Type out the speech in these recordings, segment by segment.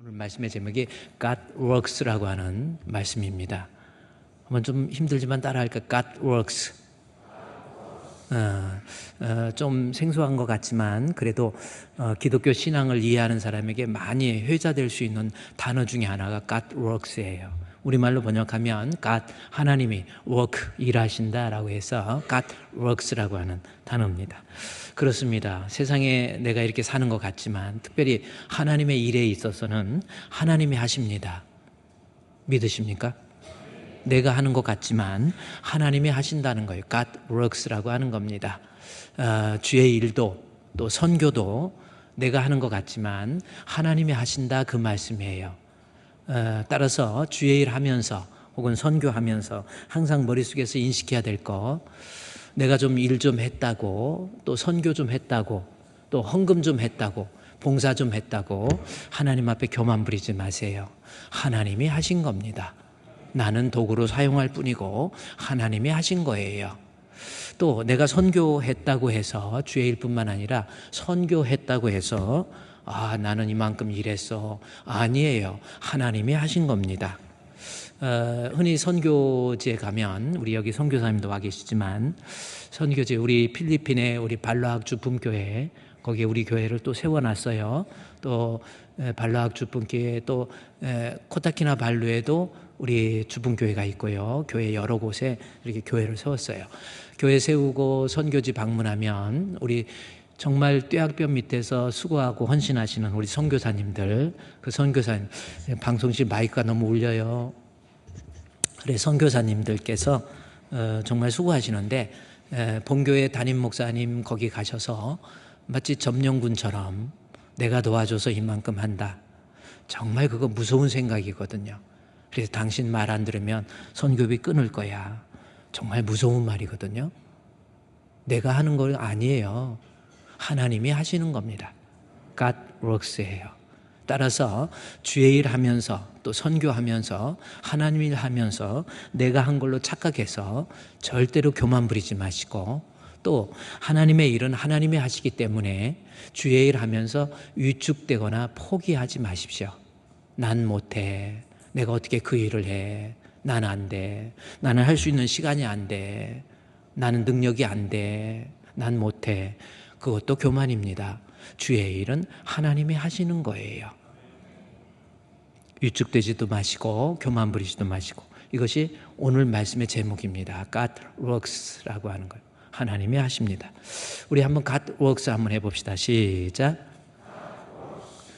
오늘 말씀의 제목이 God works라고 하는 말씀입니다. 한번 좀 힘들지만 따라할까? God works. 좀 생소한 것 같지만 그래도 기독교 신앙을 이해하는 사람에게 많이 회자될 수 있는 단어 중에 하나가 God works예요. 우리말로 번역하면 God, 하나님이 work, 일하신다라고 해서 God works라고 하는 단어입니다. 그렇습니다. 세상에 내가 이렇게 사는 것 같지만 특별히 하나님의 일에 있어서는 하나님이 하십니다. 믿으십니까? 내가 하는 것 같지만 하나님이 하신다는 거예요. God works라고 하는 겁니다. 주의 일도 또 선교도 내가 하는 것 같지만 하나님이 하신다 그 말씀이에요. 따라서 주의 일 하면서 혹은 선교하면서 항상 머릿속에서 인식해야 될 거, 내가 좀 일 좀 했다고 또 선교 좀 했다고 또 헌금 좀 했다고 봉사 좀 했다고 하나님 앞에 교만 부리지 마세요. 하나님이 하신 겁니다. 나는 도구로 사용할 뿐이고 하나님이 하신 거예요. 또 내가 선교했다고 해서 주의 일뿐만 아니라 선교했다고 해서 나는 이만큼 일했어. 아니에요. 하나님이 하신 겁니다. 흔히 선교지에 가면 우리 여기 선교사님도 와 계시지만 선교지 우리 필리핀의 우리 발로악 주품교회 거기에 우리 교회를 또 세워놨어요. 또 발로악 주품교회 또 코타키나 발루에도 우리 주품교회가 있고요. 교회 여러 곳에 이렇게 교회를 세웠어요. 교회 세우고 선교지 방문하면 우리 정말 뙤약볕 밑에서 수고하고 헌신하시는 우리 선교사님들, 그 선교사님, 방송실 마이크가 너무 울려요. 그래, 선교사님들께서 정말 수고하시는데 본교회 담임 목사님 거기 가셔서 마치 점령군처럼 내가 도와줘서 이만큼 한다. 정말 그거 무서운 생각이거든요. 그래서 당신 말 안 들으면 선교비 끊을 거야. 정말 무서운 말이거든요. 내가 하는 건 아니에요. 하나님이 하시는 겁니다. God works예요. 따라서 주의 일 하면서 또 선교하면서 하나님 일 하면서 내가 한 걸로 착각해서 절대로 교만 부리지 마시고 또 하나님의 일은 하나님이 하시기 때문에 주의 일 하면서 위축되거나 포기하지 마십시오. 난 못해. 내가 어떻게 그 일을 해. 난 안 돼. 나는 할 수 있는 시간이 안 돼. 나는 능력이 안 돼. 난 못해. 그것도 교만입니다. 주의 일은 하나님이 하시는 거예요. 위축되지도 마시고 교만 부리지도 마시고 이것이 오늘 말씀의 제목입니다. God works라고 하는 거예요. 하나님이 하십니다. 우리 한번 God works 한번 해봅시다. 시작.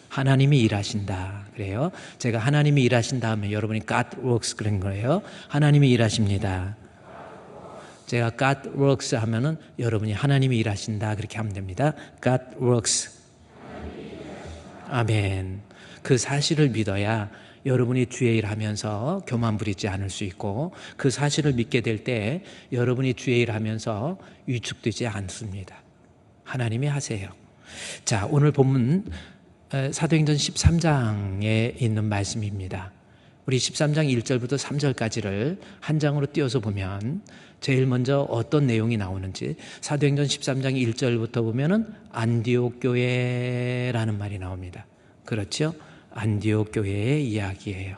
하나님이 일하신다. 그래요. 제가 하나님이 일하신다 하면 여러분이 God works 그런 거예요. 하나님이 일하십니다. 제가 God works 하면은 여러분이 하나님이 일하신다 그렇게 하면 됩니다. God works. 아멘. 그 사실을 믿어야 여러분이 주의 일 하면서 교만 부리지 않을 수 있고 그 사실을 믿게 될 때 여러분이 주의 일 하면서 위축되지 않습니다. 하나님이 하세요. 자, 오늘 본문 사도행전 13장에 있는 말씀입니다. 우리 13장 1절부터 3절까지를 한 장으로 띄워서 보면 제일 먼저 어떤 내용이 나오는지 사도행전 13장 1절부터 보면은 안디옥 교회라는 말이 나옵니다. 그렇죠? 안디옥 교회의 이야기예요.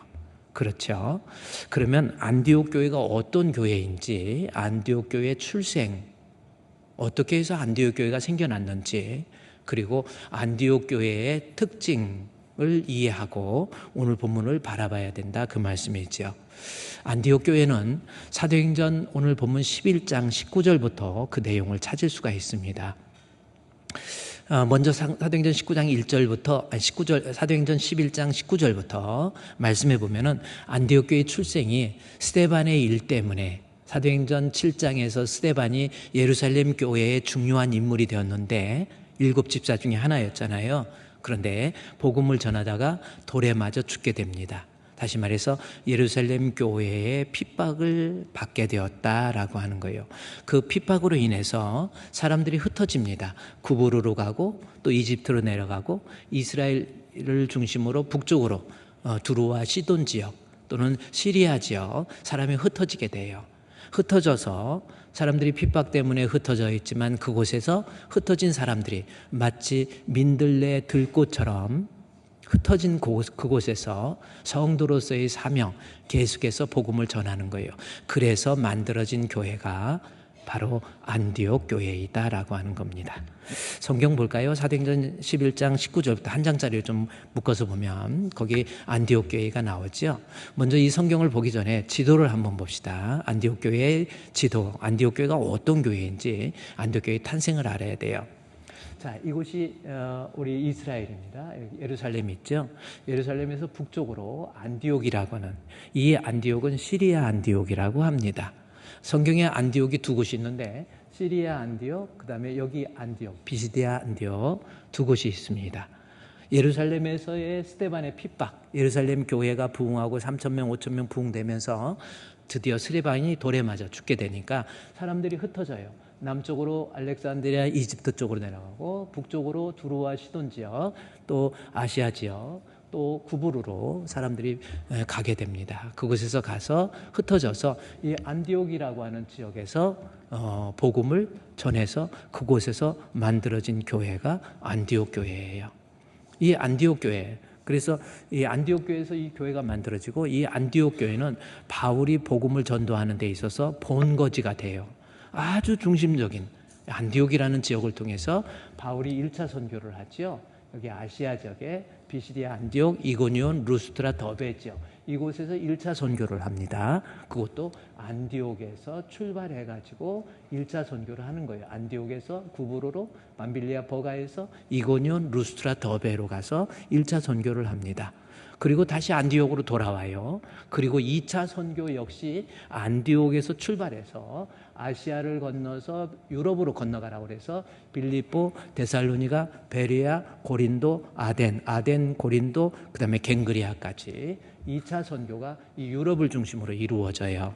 그렇죠? 그러면 안디옥 교회가 어떤 교회인지 안디옥 교회의 출생 어떻게 해서 안디옥 교회가 생겨났는지 그리고 안디옥 교회의 특징을 이해하고 오늘 본문을 바라봐야 된다 그 말씀이죠. 안디옥 교회는 사도행전 오늘 본문 11장 19절부터 그 내용을 찾을 수가 있습니다. 먼저 사도행전 19장 1절부터 19절 사도행전 11장 19절부터 말씀해 보면은 안디옥 교회의 출생이 스데반의 일 때문에 사도행전 7장에서 스데반이 예루살렘 교회의 중요한 인물이 되었는데 7 집사 중에 하나였잖아요. 그런데 복음을 전하다가 돌에 맞아 죽게 됩니다. 다시 말해서 예루살렘 교회의 핍박을 받게 되었다라고 하는 거예요. 그 핍박으로 인해서 사람들이 흩어집니다. 구부로로 가고 또 이집트로 내려가고 이스라엘을 중심으로 북쪽으로 두로와 시돈 지역 또는 시리아 지역 사람이 흩어지게 돼요. 흩어져서 사람들이 핍박 때문에 흩어져 있지만 그곳에서 흩어진 사람들이 마치 민들레 들꽃처럼 흩어진 그곳에서 성도로서의 사명, 계속해서 복음을 전하는 거예요. 그래서 만들어진 교회가 바로 안디옥 교회이다라고 하는 겁니다. 성경 볼까요? 사도행전 11장 19절부터 한 장짜리를 좀 묶어서 보면 거기 안디옥 교회가 나오죠. 먼저 이 성경을 보기 전에 지도를 한번 봅시다. 안디옥 교회의 지도, 안디옥 교회가 어떤 교회인지, 안디옥 교회의 탄생을 알아야 돼요. 자, 이곳이 우리 이스라엘입니다. 예루살렘이 있죠. 예루살렘에서 북쪽으로 안디옥이라고 하는, 이 안디옥은 시리아 안디옥이라고 합니다. 성경에 안디옥이 두 곳이 있는데 시리아 안디옥, 그 다음에 여기 안디옥, 비시디아 안디옥 두 곳이 있습니다. 예루살렘에서의 스데반의 핍박, 예루살렘 교회가 부흥하고 3,000명, 5,000명 부흥되면서 드디어 스데반이 돌에 맞아 죽게 되니까 사람들이 흩어져요. 남쪽으로 알렉산드리아 이집트 쪽으로 내려가고, 북쪽으로 두로와 시돈 지역, 또 아시아 지역, 또 구부르로 사람들이 가게 됩니다. 그곳에서 가서 흩어져서 이 안디옥이라고 하는 지역에서 복음을 전해서 그곳에서 만들어진 교회가 안디옥 교회예요. 이 안디옥 교회, 그래서 이 안디옥 교회에서 이 교회가 만들어지고, 이 안디옥 교회는 바울이 복음을 전도하는 데 있어서 본거지가 돼요. 아주 중심적인 안디옥이라는 지역을 통해서 바울이 1차 선교를 하죠. 여기 아시아 지역에 비시디아 안디옥, 이고니온, 루스트라, 더베 지역, 이곳에서 1차 선교를 합니다. 그것도 안디옥에서 출발해가지고 1차 선교를 하는 거예요. 안디옥에서 구부로로, 밤빌리아 버가에서 이고니온, 루스트라, 더베로 가서 1차 선교를 합니다. 그리고 다시 안디옥으로 돌아와요. 그리고 2차 선교 역시 안디옥에서 출발해서 아시아를 건너서 유럽으로 건너가라고 그래서 빌립보, 데살로니가, 베레아, 고린도, 아덴, 고린도, 그 다음에 갱그리아까지 2차 선교가 이 유럽을 중심으로 이루어져요.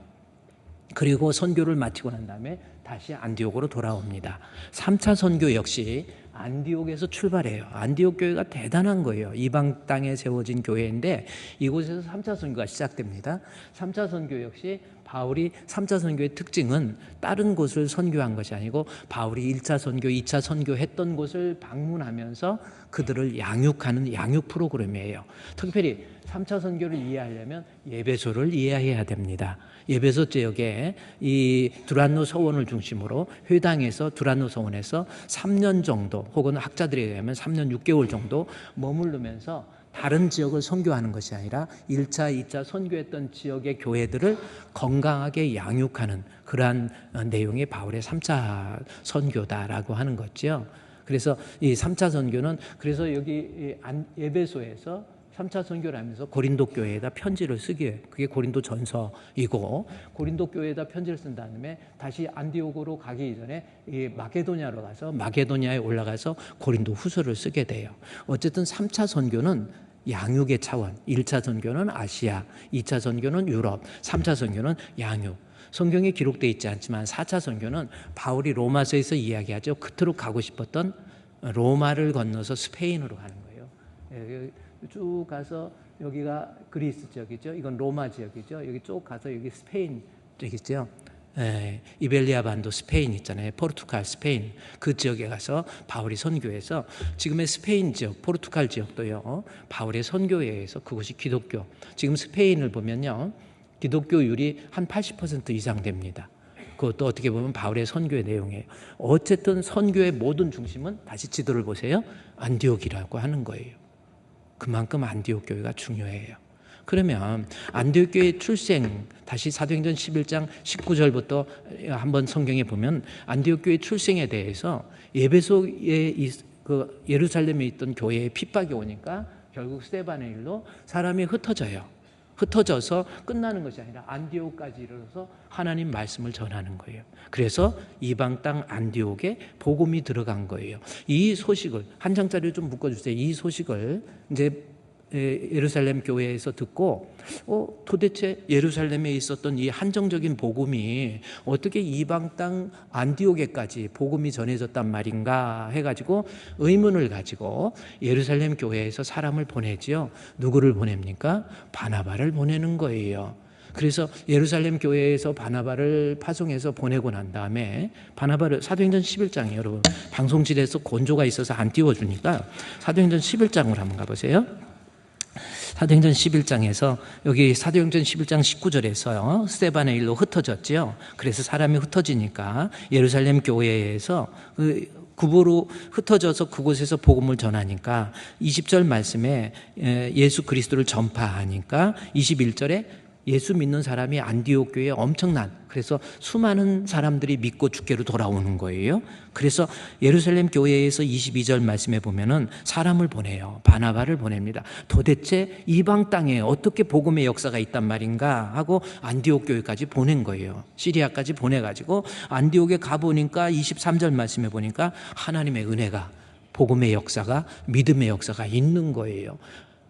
그리고 선교를 마치고 난 다음에 다시 안디옥으로 돌아옵니다. 3차 선교 역시 안디옥에서 출발해요. 안디옥 교회가 대단한 거예요. 이방 땅에 세워진 교회인데 이곳에서 3차 선교가 시작됩니다. 3차 선교 역시 바울이 3차 선교의 특징은 다른 곳을 선교한 것이 아니고 바울이 1차 선교, 2차 선교했던 곳을 방문하면서 그들을 양육하는 양육 프로그램이에요. 특별히 3차 선교를 이해하려면 예배소를 이해해야 됩니다. 예배소 지역에 이 두란노 서원을 중심으로 회당에서 두란노 서원에서 3년 정도, 혹은 학자들에 의하면 3년 6개월 정도 머무르면서 다른 지역을 선교하는 것이 아니라 1차, 2차 선교했던 지역의 교회들을 건강하게 양육하는 그러한 내용이 바울의 3차 선교다라고 하는 거죠. 그래서 이 3차 선교는, 그래서 여기 예배소에서 3차 선교를 하면서 고린도 교회에다 편지를 쓰게 해요. 그게 고린도 전서이고, 고린도 교회에다 편지를 쓴 다음에 다시 안디옥으로 가기 전에 이 마게도냐로 가서 마게도냐에 올라가서 고린도 후서를 쓰게 돼요. 어쨌든 3차 선교는 양육의 차원, 1차 선교는 아시아, 2차 선교는 유럽, 3차 선교는 양육. 성경에 기록되어 있지 않지만 4차 선교는 바울이 로마서에서 이야기하죠. 그토록 가고 싶었던 로마를 건너서 스페인으로 가는 거예요. 쭉 가서 여기가 그리스 지역이죠. 이건 로마 지역이죠. 여기 쭉 가서 여기 스페인 지역이죠. 이벨리아 반도 스페인 있잖아요. 포르투갈, 스페인. 그 지역에 가서 바울이 선교해서 지금의 스페인 지역, 포르투갈 지역도요, 바울의 선교에 의해서 그것이 기독교. 지금 스페인을 보면요, 기독교율이 한 80% 이상 됩니다. 그것도 어떻게 보면 바울의 선교의 내용이에요. 어쨌든 선교의 모든 중심은, 다시 지도를 보세요, 안디옥이라고 하는 거예요. 그만큼 안디옥 교회가 중요해요. 그러면 안디옥 교회의 출생, 다시 사도행전 11장 19절부터 한번 성경에 보면 안디옥 교회의 출생에 대해서 예배소에 그 예루살렘에 있던 교회에 핍박이 오니까 결국 스데반의 일로 사람이 흩어져서 끝나는 것이 아니라 안디옥까지 이르러서 하나님 말씀을 전하는 거예요. 그래서 이방 땅 안디옥에 복음이 들어간 거예요. 이 소식을 한 장짜리를 좀 묶어주세요. 이 소식을 이제 예루살렘 교회에서 듣고 도대체 예루살렘에 있었던 이 한정적인 복음이 어떻게 이방 땅 안디옥에까지 복음이 전해졌단 말인가 해가지고 의문을 가지고 예루살렘 교회에서 사람을 보내지요. 누구를 보냅니까? 바나바를 보내는 거예요. 그래서 예루살렘 교회에서 바나바를 파송해서 보내고 난 다음에 바나바를, 사도행전 11장이에요. 여러분 방송실에서 곤조가 있어서 안 띄워주니까 사도행전 11장으로 한번 가보세요. 사도행전 11장에서 여기 사도행전 11장 19절에서 스데반의 일로 흩어졌죠. 그래서 사람이 흩어지니까 예루살렘 교회에서 굽으로 흩어져서 그곳에서 복음을 전하니까 20절 말씀에 예수 그리스도를 전파하니까 21절에 예수 믿는 사람이 안디옥 교회에 엄청난, 그래서 수많은 사람들이 믿고 주께로 돌아오는 거예요. 그래서 예루살렘 교회에서 22절 말씀에 보면은 사람을 보내요. 바나바를 보냅니다. 도대체 이방 땅에 어떻게 복음의 역사가 있단 말인가 하고 안디옥 교회까지 보낸 거예요. 시리아까지 보내가지고 안디옥에 가보니까 23절 말씀에 보니까 하나님의 은혜가, 복음의 역사가, 믿음의 역사가 있는 거예요.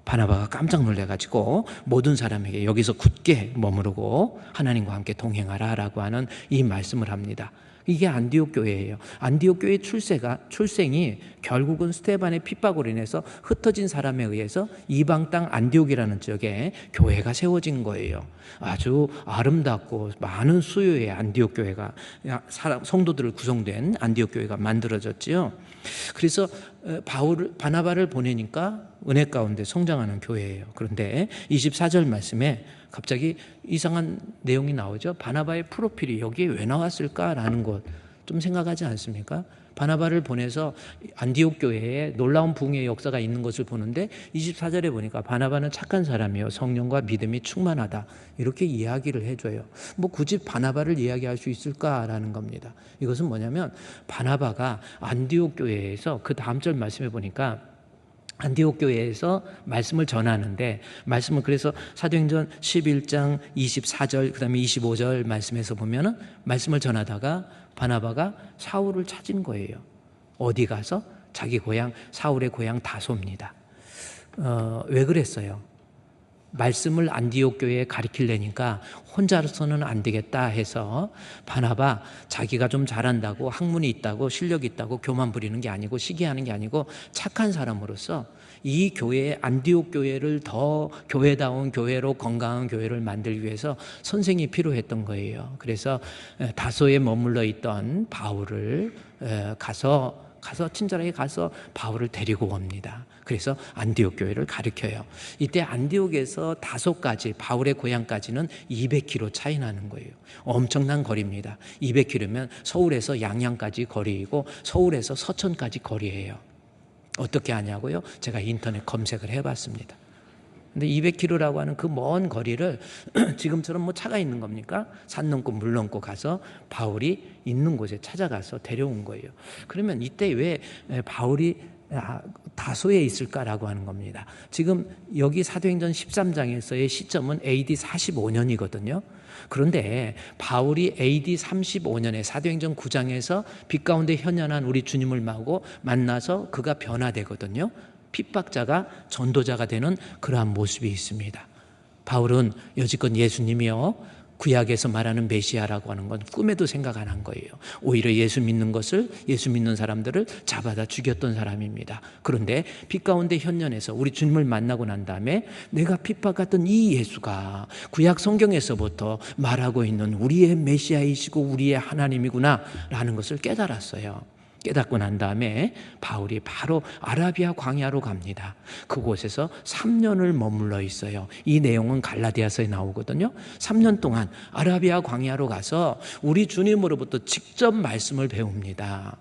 바나바가 깜짝 놀래가지고 모든 사람에게 여기서 굳게 머무르고 하나님과 함께 동행하라라고 하는 이 말씀을 합니다. 이게 안디옥 교회예요. 안디옥 교회의 출생이 결국은 스데반의 핍박으로 인해서 흩어진 사람에 의해서 이방 땅 안디옥이라는 지역에 교회가 세워진 거예요. 아주 아름답고 많은 수요의 안디옥 교회가, 성도들을 구성된 안디옥 교회가 만들어졌지요. 그래서 바나바를 보내니까 은혜 가운데 성장하는 교회예요. 그런데 24절 말씀에 갑자기 이상한 내용이 나오죠. 바나바의 프로필이 여기에 왜 나왔을까라는 것 좀 생각하지 않습니까? 바나바를 보내서 안디옥 교회에 놀라운 부흥의 역사가 있는 것을 보는데 24절에 보니까 바나바는 착한 사람이요 성령과 믿음이 충만하다, 이렇게 이야기를 해줘요. 뭐 굳이 바나바를 이야기할 수 있을까라는 겁니다. 이것은 뭐냐면 바나바가 안디옥 교회에서 그 다음 절 말씀해 보니까 안디옥 교회에서 말씀을 전하는데, 말씀을 그래서 사도행전 11장 24절 그다음에 25절 말씀에서 보면은 말씀을 전하다가 바나바가 사울을 찾은 거예요. 어디 가서? 자기 고향, 사울의 고향 다소입니다. 왜 그랬어요? 말씀을 안디옥 교회에 가르치려니까 혼자서는 안 되겠다 해서 바나바 자기가 좀 잘한다고, 학문이 있다고, 실력이 있다고 교만 부리는 게 아니고 시기하는 게 아니고 착한 사람으로서 이 교회, 안디옥 교회를 더 교회다운 교회로, 건강한 교회를 만들기 위해서 선생이 필요했던 거예요. 그래서 다소에 머물러 있던 바울을 가서 친절하게 가서 바울을 데리고 옵니다. 그래서 안디옥 교회를 가르쳐요. 이때 안디옥에서 다소까지, 바울의 고향까지는 200km 차이 나는 거예요. 엄청난 거리입니다. 200km면 서울에서 양양까지 거리이고 서울에서 서천까지 거리예요. 어떻게 아냐고요? 제가 인터넷 검색을 해봤습니다. 근데 200km라고 하는 그 먼 거리를 지금처럼 뭐 차가 있는 겁니까? 산 넘고 물 넘고 가서 바울이 있는 곳에 찾아가서 데려온 거예요. 그러면 이때 왜 바울이 다소에 있을까라고 하는 겁니다. 지금 여기 사도행전 13장에서의 시점은 AD 45년이거든요. 그런데 바울이 AD 35년에 사도행전 9장에서 빛 가운데 현현한 우리 주님을 만나서 그가 변화되거든요. 핍박자가 전도자가 되는 그러한 모습이 있습니다. 바울은 여지껏 예수님이요 구약에서 말하는 메시아라고 하는 건 꿈에도 생각 안 한 거예요. 오히려 예수 믿는 사람들을 잡아다 죽였던 사람입니다. 그런데 빛 가운데 현년에서 우리 주님을 만나고 난 다음에 내가 핍박했던 이 예수가 구약 성경에서부터 말하고 있는 우리의 메시아이시고 우리의 하나님이구나 라는 것을 깨달았어요. 깨닫고 난 다음에 바울이 바로 아라비아 광야로 갑니다. 그곳에서 3년을 머물러 있어요. 이 내용은 갈라디아서에 나오거든요. 3년 동안 아라비아 광야로 가서 우리 주님으로부터 직접 말씀을 배웁니다.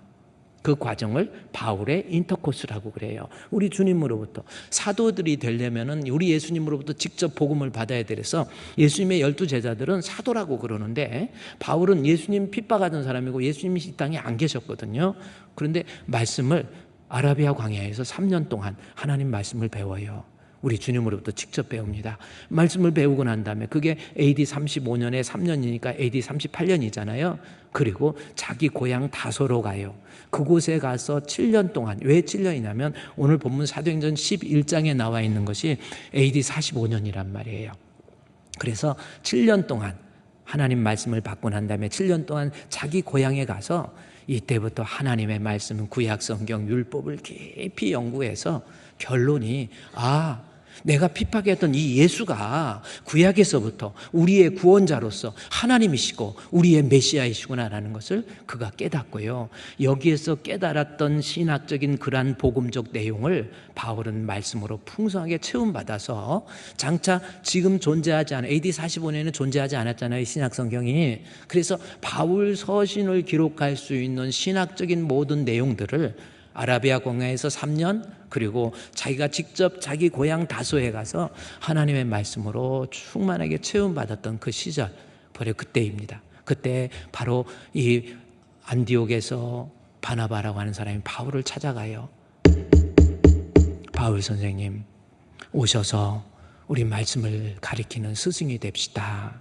그 과정을 바울의 인터코스라고 그래요. 우리 주님으로부터 사도들이 되려면은 우리 예수님으로부터 직접 복음을 받아야 돼서 예수님의 12제자들은 사도라고 그러는데 바울은 예수님 핍박하던 사람이고 예수님이 이 땅에 안 계셨거든요. 그런데 말씀을 아라비아 광야에서 3년 동안 하나님 말씀을 배워요. 우리 주님으로부터 직접 배웁니다. 말씀을 배우고 난 다음에 그게 AD 35년에 3년이니까 AD 38년이잖아요. 그리고 자기 고향 다소로 가요. 그곳에 가서 7년 동안, 왜 7년이냐면 오늘 본문 사도행전 11장에 나와 있는 것이 AD 45년이란 말이에요. 그래서 7년 동안 하나님 말씀을 받고 난 다음에 7년 동안 자기 고향에 가서 이때부터 하나님의 말씀은 구약 성경 율법을 깊이 연구해서 결론이 내가 핍박했던 이 예수가 구약에서부터 우리의 구원자로서 하나님이시고 우리의 메시아이시구나라는 것을 그가 깨닫고요. 여기에서 깨달았던 신학적인 그러한 복음적 내용을 바울은 말씀으로 풍성하게 체험받아서 장차 지금 존재하지 않은 AD 45년에는 존재하지 않았잖아요. 신약 성경이. 그래서 바울 서신을 기록할 수 있는 신학적인 모든 내용들을 아라비아 광야에서 3년 그리고 자기가 직접 자기 고향 다소에 가서 하나님의 말씀으로 충만하게 체험받았던 그 시절, 바로 그때입니다. 그때 바로 이 안디옥에서 바나바라고 하는 사람이 바울을 찾아가요. 바울 선생님 오셔서 우리 말씀을 가리키는 스승이 됩시다.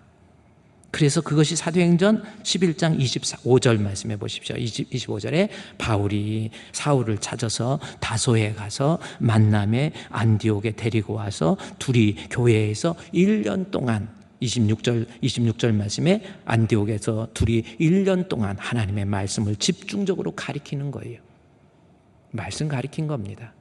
그래서 그것이 사도행전 11장 25절 말씀해 보십시오. 25절에 바울이 사울을 찾아서 다소에 가서 만남에 안디옥에 데리고 와서 둘이 교회에서 1년 동안 26절 말씀에 안디옥에서 둘이 1년 동안 하나님의 말씀을 집중적으로 가리키는 거예요. 말씀 가리킨 겁니다.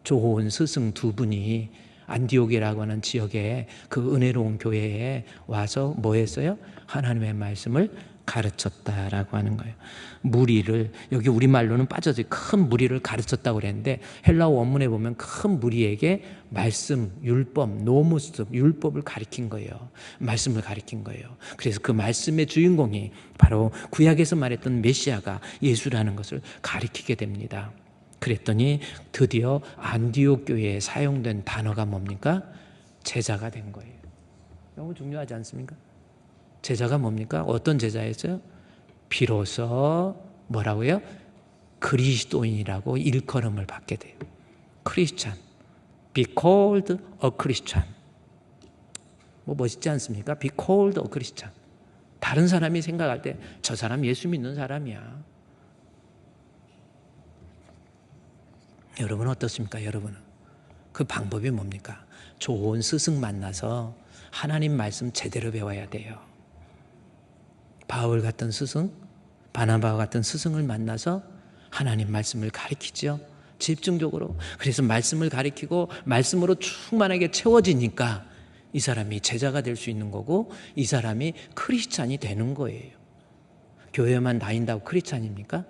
좋은 스승 두 분이 안디옥이라고 하는 지역에 그 은혜로운 교회에 와서 뭐 했어요? 하나님의 말씀을 가르쳤다라고 하는 거예요. 무리를, 여기 우리말로는 빠져서 큰 무리를 가르쳤다고 그랬는데 헬라어 원문에 보면 큰 무리에게 말씀, 율법, 노무스, 율법을 가리킨 거예요. 말씀을 가리킨 거예요. 그래서 그 말씀의 주인공이 바로 구약에서 말했던 메시아가 예수라는 것을 가리키게 됩니다. 그랬더니 드디어 안디옥 교회에 사용된 단어가 뭡니까? 제자가 된 거예요. 너무 중요하지 않습니까? 제자가 뭡니까? 어떤 제자였어요? 비로소 뭐라고요? 그리스도인이라고 일컬음을 받게 돼요. 크리스찬. Be called a Christian. 뭐 멋있지 않습니까? Be called a Christian. 다른 사람이 생각할 때 저 사람 예수 믿는 사람이야. 여러분 어떻습니까? 여러분은 그 방법이 뭡니까? 좋은 스승 만나서 하나님 말씀 제대로 배워야 돼요. 바울 같은 스승, 바나바와 같은 스승을 만나서 하나님 말씀을 가르치죠. 집중적으로. 그래서 말씀을 가르치고 말씀으로 충만하게 채워지니까 이 사람이 제자가 될 수 있는 거고 이 사람이 크리스찬이 되는 거예요. 교회만 다닌다고 크리스찬입니까?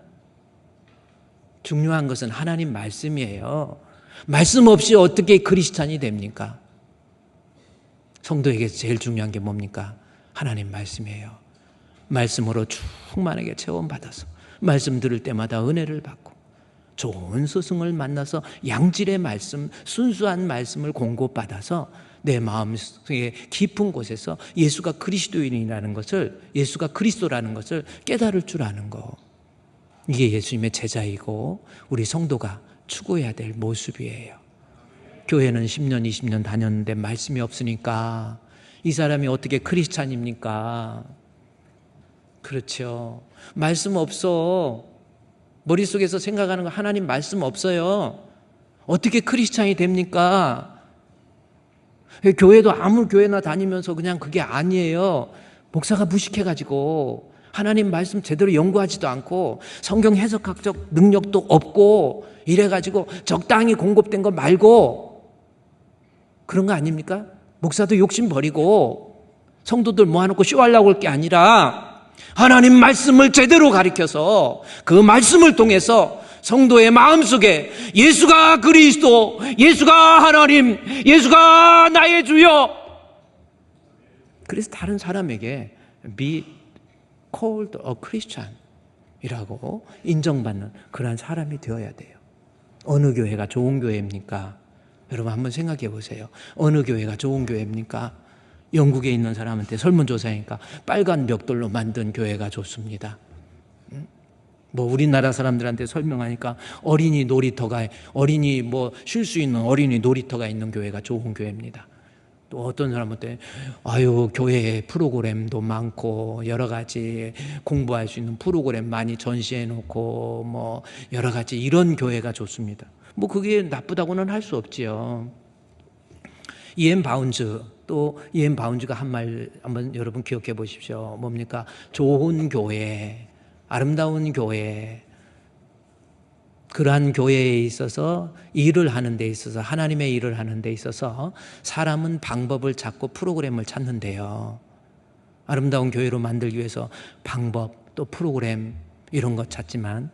중요한 것은 하나님 말씀이에요. 말씀 없이 어떻게 크리스찬이 됩니까? 성도에게 제일 중요한 게 뭡니까? 하나님 말씀이에요. 말씀으로 충만하게 체험받아서 말씀 들을 때마다 은혜를 받고 좋은 스승을 만나서 양질의 말씀, 순수한 말씀을 공급받아서 내 마음속에 깊은 곳에서 예수가 그리스도인이라는 것을, 예수가 그리스도라는 것을 깨달을 줄 아는 거. 이게 예수님의 제자이고 우리 성도가 추구해야 될 모습이에요. 교회는 10년, 20년 다녔는데 말씀이 없으니까 이 사람이 어떻게 크리스찬입니까? 그렇죠. 말씀 없어. 머릿속에서 생각하는 거 하나님 말씀 없어요. 어떻게 크리스찬이 됩니까? 교회도 아무 교회나 다니면서 그냥 그게 아니에요. 목사가 무식해가지고 하나님 말씀 제대로 연구하지도 않고 성경 해석학적 능력도 없고 이래가지고 적당히 공급된 거 말고 그런 거 아닙니까? 목사도 욕심 버리고 성도들 모아놓고 쇼하려고 할 게 아니라 하나님 말씀을 제대로 가르쳐서 그 말씀을 통해서 성도의 마음속에 예수가 그리스도, 예수가 하나님, 예수가 나의 주여. 그래서 다른 사람에게 be called a Christian 이라고 인정받는 그러한 사람이 되어야 돼요. 어느 교회가 좋은 교회입니까? 여러분 한번 생각해 보세요. 어느 교회가 좋은 교회입니까? 영국에 있는 사람한테 설문조사하니까 빨간 벽돌로 만든 교회가 좋습니다. 뭐 우리나라 사람들한테 설명하니까 어린이 놀이터가, 어린이 뭐 쉴 수 있는 어린이 놀이터가 있는 교회가 좋은 교회입니다. 또 어떤 사람한테 아유 교회에 프로그램도 많고 여러 가지 공부할 수 있는 프로그램 많이 전시해 놓고 뭐 여러 가지 이런 교회가 좋습니다. 뭐 그게 나쁘다고는 할 수 없지요. 이엠 바운즈, 또 이엠 바운즈가 한 말 한번 여러분 기억해 보십시오. 뭡니까? 좋은 교회, 아름다운 교회. 그러한 교회에 있어서 일을 하는 데 있어서, 하나님의 일을 하는 데 있어서 사람은 방법을 찾고 프로그램을 찾는데요. 아름다운 교회로 만들기 위해서 방법, 또 프로그램 이런 것 찾지만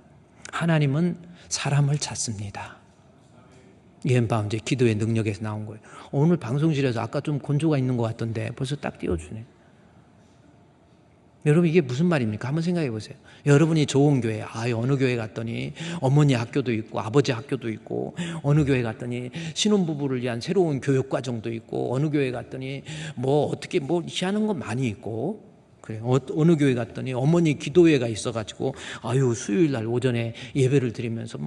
하나님은 사람을 찾습니다. 이앤 이제 기도의 능력에서 나온 거예요. 오늘 방송실에서 아까 좀 곤조가 있는 것 같던데 벌써 딱 띄워주네. 여러분 이게 무슨 말입니까? 한번 생각해 보세요. 여러분이 좋은 교회, 어느 교회 갔더니 어머니 학교도 있고 아버지 학교도 있고, 어느 교회 갔더니 신혼부부를 위한 새로운 교육과정도 있고, 어느 교회 갔더니 뭐 어떻게 뭐 희한한 건 많이 있고, 그래. 어느 교회 갔더니 어머니 기도회가 있어가지고 수요일 날 오전에 예배를 드리면서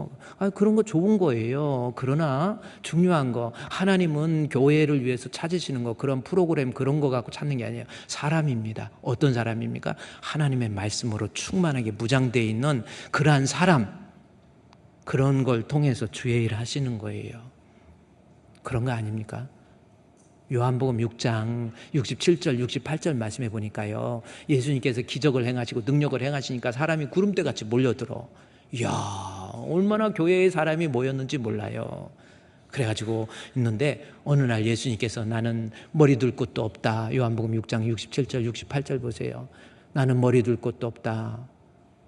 그런 거 좋은 거예요. 그러나 중요한 거, 하나님은 교회를 위해서 찾으시는 거, 그런 프로그램 그런 거 갖고 찾는 게 아니에요. 사람입니다. 어떤 사람입니까? 하나님의 말씀으로 충만하게 무장되어 있는 그러한 사람, 그런 걸 통해서 주의 일을 하시는 거예요. 그런 거 아닙니까? 요한복음 6장 67절 68절 말씀해 보니까요, 예수님께서 기적을 행하시고 능력을 행하시니까 사람이 구름대같이 몰려들어. 이야, 얼마나 교회에 사람이 모였는지 몰라요. 그래가지고 있는데 어느 날 예수님께서 나는 머리 둘 곳도 없다. 요한복음 6장 67절 68절 보세요. 나는 머리 둘 곳도 없다.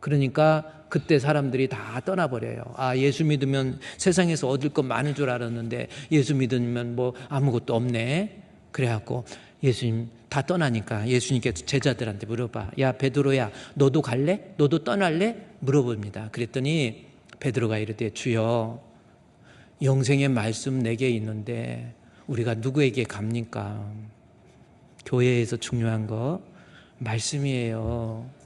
그러니까 그때 사람들이 다 떠나버려요. 예수 믿으면 세상에서 얻을 것 많은 줄 알았는데 예수 믿으면 뭐 아무것도 없네. 그래갖고 예수님 다 떠나니까 예수님께서 제자들한테 물어봐. 야 베드로야, 너도 갈래? 너도 떠날래? 물어봅니다. 그랬더니 베드로가 이르되 주여, 영생의 말씀 내게 있는데 우리가 누구에게 갑니까? 교회에서 중요한 거 말씀이에요.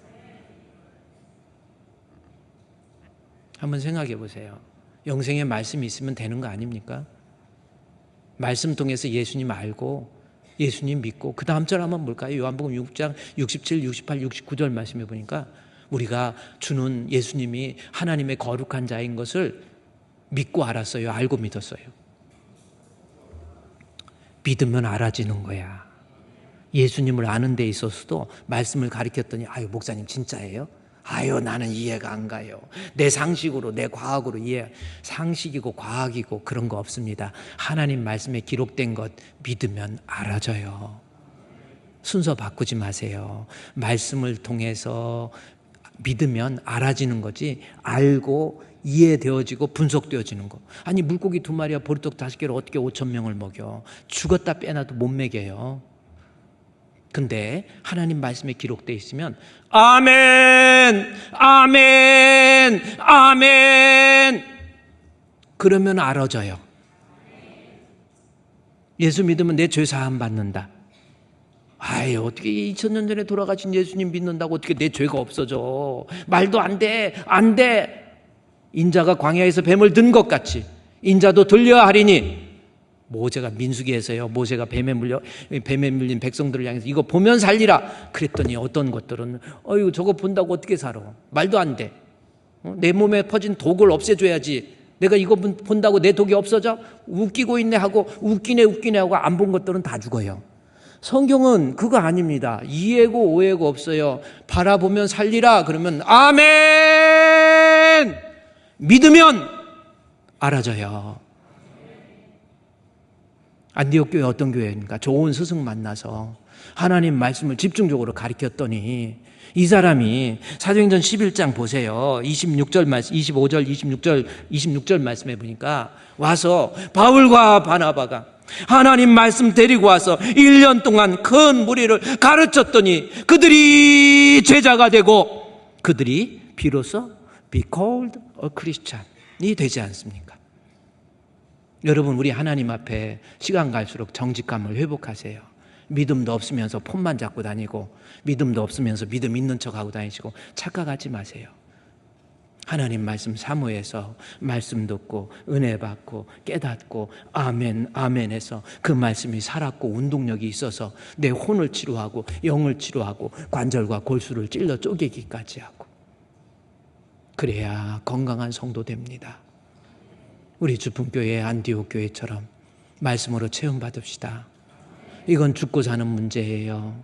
한번 생각해 보세요. 영생의 말씀이 있으면 되는 거 아닙니까? 말씀 통해서 예수님 알고 예수님 믿고, 그 다음 절 한번 볼까요? 요한복음 6장 67, 68, 69절 말씀해 보니까 우리가 주는 예수님이 하나님의 거룩한 자인 것을 믿고 알았어요? 알고 믿었어요? 믿으면 알아지는 거야. 예수님을 아는 데 있어서도 말씀을 가르쳤더니 목사님 진짜예요? 나는 이해가 안 가요. 내 상식으로, 내 과학으로 이해. 상식이고 과학이고 그런 거 없습니다. 하나님 말씀에 기록된 것 믿으면 알아져요. 순서 바꾸지 마세요. 말씀을 통해서 믿으면 알아지는 거지, 알고 이해되어지고 분석되어지는 거. 물고기 2마리와 보리떡 5개를 어떻게 5,000명을 먹여? 죽었다 빼놔도 못 먹여요. 근데 하나님 말씀에 기록되어 있으면 아멘, 아멘, 아멘, 그러면 알아져요. 예수 믿으면 내 죄 사함 받는다. 어떻게 2000년 전에 돌아가신 예수님 믿는다고 어떻게 내 죄가 없어져? 말도 안 돼, 안 돼. 인자가 광야에서 뱀을 든 것 같이 인자도 들려야 하리니. 모세가 민수기에서요, 모세가 뱀에 물린 백성들을 향해서 이거 보면 살리라 그랬더니 어떤 것들은 저거 본다고 어떻게 살아? 말도 안 돼. 내 몸에 퍼진 독을 없애줘야지. 내가 이거 본다고 내 독이 없어져? 웃기고 있네 하고 웃기네 하고 안 본 것들은 다 죽어요. 성경은 그거 아닙니다. 이해고 오해고 없어요. 바라보면 살리라 그러면 아멘, 믿으면 알아져요. 안디옥 교회 어떤 교회입니까? 좋은 스승 만나서 하나님 말씀을 집중적으로 가르쳤더니 이 사람이 사도행전 11장 보세요. 26절 말씀, 25절, 26절 말씀해 보니까 와서 바울과 바나바가 하나님 말씀 데리고 와서 1년 동안 큰 무리를 가르쳤더니 그들이 제자가 되고 그들이 비로소 be called a Christian이 되지 않습니까? 여러분, 우리 하나님 앞에 시간 갈수록 정직감을 회복하세요. 믿음도 없으면서 폰만 잡고 다니고 믿음도 없으면서 믿음 있는 척하고 다니시고 착각하지 마세요. 하나님 말씀 사모해서 말씀 듣고 은혜 받고 깨닫고 아멘 아멘 해서 그 말씀이 살았고 운동력이 있어서 내 혼을 치료하고 영을 치료하고 관절과 골수를 찔러 쪼개기까지 하고, 그래야 건강한 성도 됩니다. 우리 주품교회 안디옥 교회처럼 말씀으로 체험받읍시다. 이건 죽고 사는 문제예요.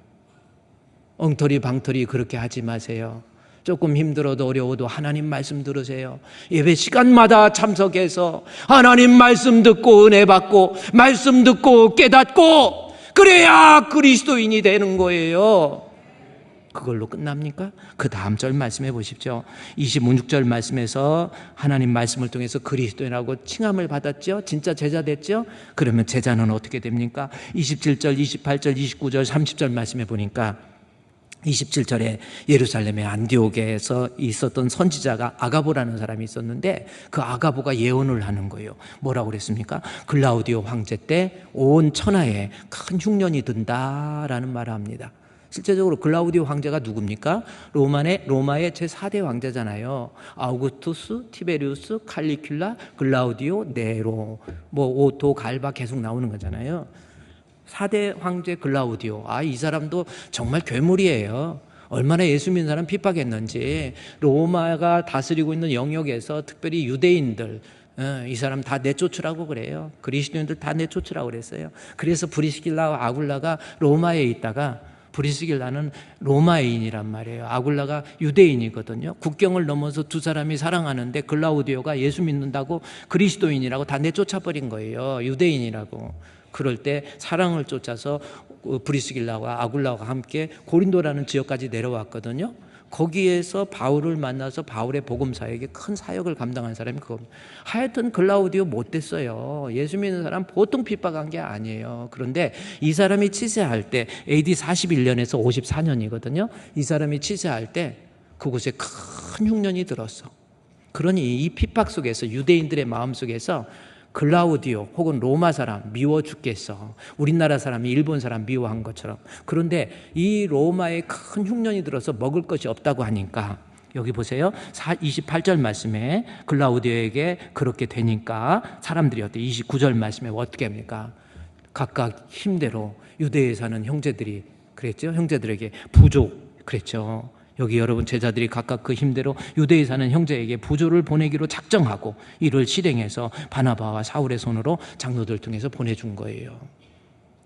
엉터리 방터리 그렇게 하지 마세요. 조금 힘들어도 어려워도 하나님 말씀 들으세요. 예배 시간마다 참석해서 하나님 말씀 듣고 은혜 받고 말씀 듣고 깨닫고 그래야 그리스도인이 되는 거예요. 그걸로 끝납니까? 그 다음 절 말씀해 보십시오. 26절 말씀에서 하나님 말씀을 통해서 그리스도인이라고 칭함을 받았죠. 진짜 제자 됐죠. 그러면 제자는 어떻게 됩니까? 27절, 28절, 29절, 30절 말씀해 보니까 27절에 예루살렘의 안디옥에서 있었던 선지자가 아가보라는 사람이 있었는데 그 아가보가 예언을 하는 거예요. 뭐라고 그랬습니까? 글라우디오 황제 때 온 천하에 큰 흉년이 든다라는 말을 합니다. 실제적으로 글라우디오 황제가 누굽니까? 로마의 제4대 황제잖아요. 아우구스투스, 티베리우스, 칼리큘라, 글라우디오, 네로, 오토, 갈바 계속 나오는 거잖아요. 4대 황제 글라우디오. 이 사람도 정말 괴물이에요. 얼마나 예수 믿는 사람 핍박했는지. 로마가 다스리고 있는 영역에서 특별히 유대인들, 이 사람 다 내쫓으라고 그래요. 그리스도인들 다 내쫓으라고 그랬어요. 그래서 브리스길라와 아굴라가 로마에 있다가, 브리스길라는 로마인이란 말이에요. 아굴라가 유대인이거든요. 국경을 넘어서 두 사람이 사랑하는데 글라우디오가 예수 믿는다고 그리스도인이라고 다 내쫓아버린 거예요. 유대인이라고. 그럴 때 사랑을 쫓아서 브리스길라와 아굴라와 함께 고린도라는 지역까지 내려왔거든요. 거기에서 바울을 만나서 바울의 복음사역에 큰 사역을 감당한 사람이 그겁니다. 하여튼 글라우디오 못됐어요. 예수 믿는 사람 보통 핍박한 게 아니에요. 그런데 이 사람이 치세할 때 AD 41년에서 54년이거든요. 이 사람이 치세할 때 그곳에 큰 흉년이 들었어. 그러니 이 핍박 속에서 유대인들의 마음 속에서 글라우디오 혹은 로마 사람 미워 죽겠어. 우리나라 사람이 일본 사람 미워한 것처럼. 그런데 이 로마에 큰 흉년이 들어서 먹을 것이 없다고 하니까 여기 보세요. 28절 말씀에 글라우디오에게 그렇게 되니까 사람들이 어때? 29절 말씀에 어떻게 합니까? 각각 힘대로 유대에 사는 형제들이 그랬죠. 형제들에게 부족 그랬죠. 여기 여러분 제자들이 각각 그 힘대로 유대에 사는 형제에게 부조를 보내기로 작정하고 이를 실행해서 바나바와 사울의 손으로 장로들 통해서 보내준 거예요.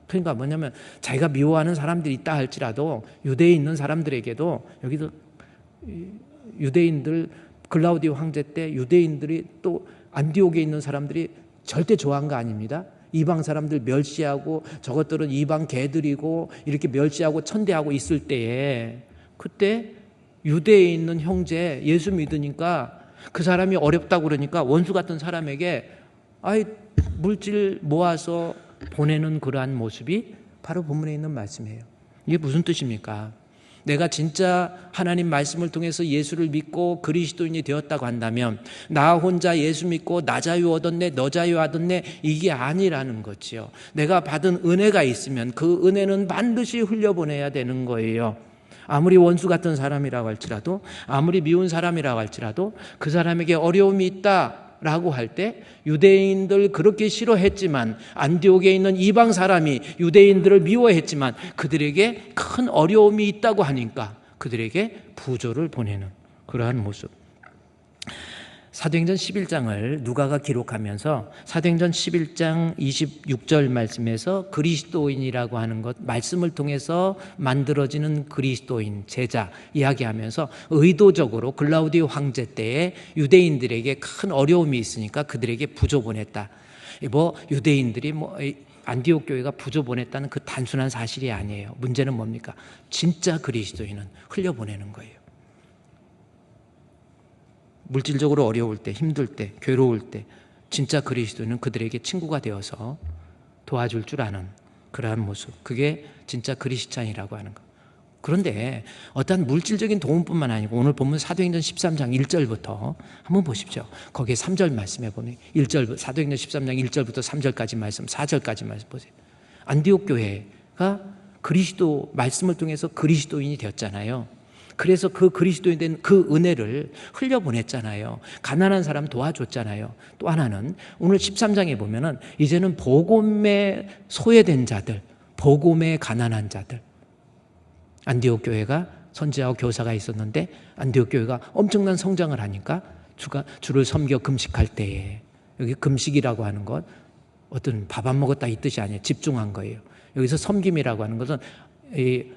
그러니까 뭐냐면 자기가 미워하는 사람들이 있다 할지라도 유대에 있는 사람들에게도 여기도 유대인들 글라우디오 황제 때 유대인들이 또 안디옥에 있는 사람들이 절대 좋아한 거 아닙니다. 이방 사람들 멸시하고 저것들은 이방 개들이고 이렇게 멸시하고 천대하고 있을 때에 그때 유대에 있는 형제 예수 믿으니까 그 사람이 어렵다고 그러니까 원수 같은 사람에게 물질 모아서 보내는 그러한 모습이 바로 본문에 있는 말씀이에요. 이게 무슨 뜻입니까? 내가 진짜 하나님 말씀을 통해서 예수를 믿고 그리스도인이 되었다고 한다면 나 혼자 예수 믿고 나 자유 얻었네 너 자유 얻었네 이게 아니라는 거지요. 내가 받은 은혜가 있으면 그 은혜는 반드시 흘려보내야 되는 거예요. 아무리 원수 같은 사람이라고 할지라도 아무리 미운 사람이라고 할지라도 그 사람에게 어려움이 있다라고 할 때 유대인들 그렇게 싫어했지만 안디옥에 있는 이방 사람이 유대인들을 미워했지만 그들에게 큰 어려움이 있다고 하니까 그들에게 부조를 보내는 그러한 모습. 사도행전 11장을 누가가 기록하면서 사도행전 11장 26절 말씀에서 그리스도인이라고 하는 것 말씀을 통해서 만들어지는 그리스도인 제자 이야기하면서 의도적으로 글라우디오 황제 때에 유대인들에게 큰 어려움이 있으니까 그들에게 부조 보냈다. 유대인들이 안디옥 교회가 부조 보냈다는 그 단순한 사실이 아니에요. 문제는 뭡니까? 진짜 그리스도인은 흘려보내는 거예요. 물질적으로 어려울 때, 힘들 때, 괴로울 때 진짜 그리스도는 그들에게 친구가 되어서 도와줄 줄 아는 그러한 모습. 그게 진짜 그리스찬이라고 하는 것. 그런데 어떤 물질적인 도움뿐만 아니고 오늘 본문 사도행전 13장 1절부터 한번 보십시오. 거기에 3절 말씀해 보면 1절 사도행전 13장 1절부터 3절까지 말씀, 4절까지 말씀 보세요. 안디옥 교회가 그리스도 말씀을 통해서 그리스도인이 되었잖아요. 그래서 그 그리스도인 된 그 은혜를 흘려보냈잖아요. 가난한 사람 도와줬잖아요. 또 하나는 오늘 13장에 보면은 이제는 복음에 소외된 자들, 복음에 가난한 자들. 안디옥 교회가 선지자와 교사가 있었는데 안디옥 교회가 엄청난 성장을 하니까 주를 섬겨 금식할 때에 여기 금식이라고 하는 것 어떤 밥 안 먹었다 이 뜻이 아니에요. 집중한 거예요. 여기서 섬김이라고 하는 것은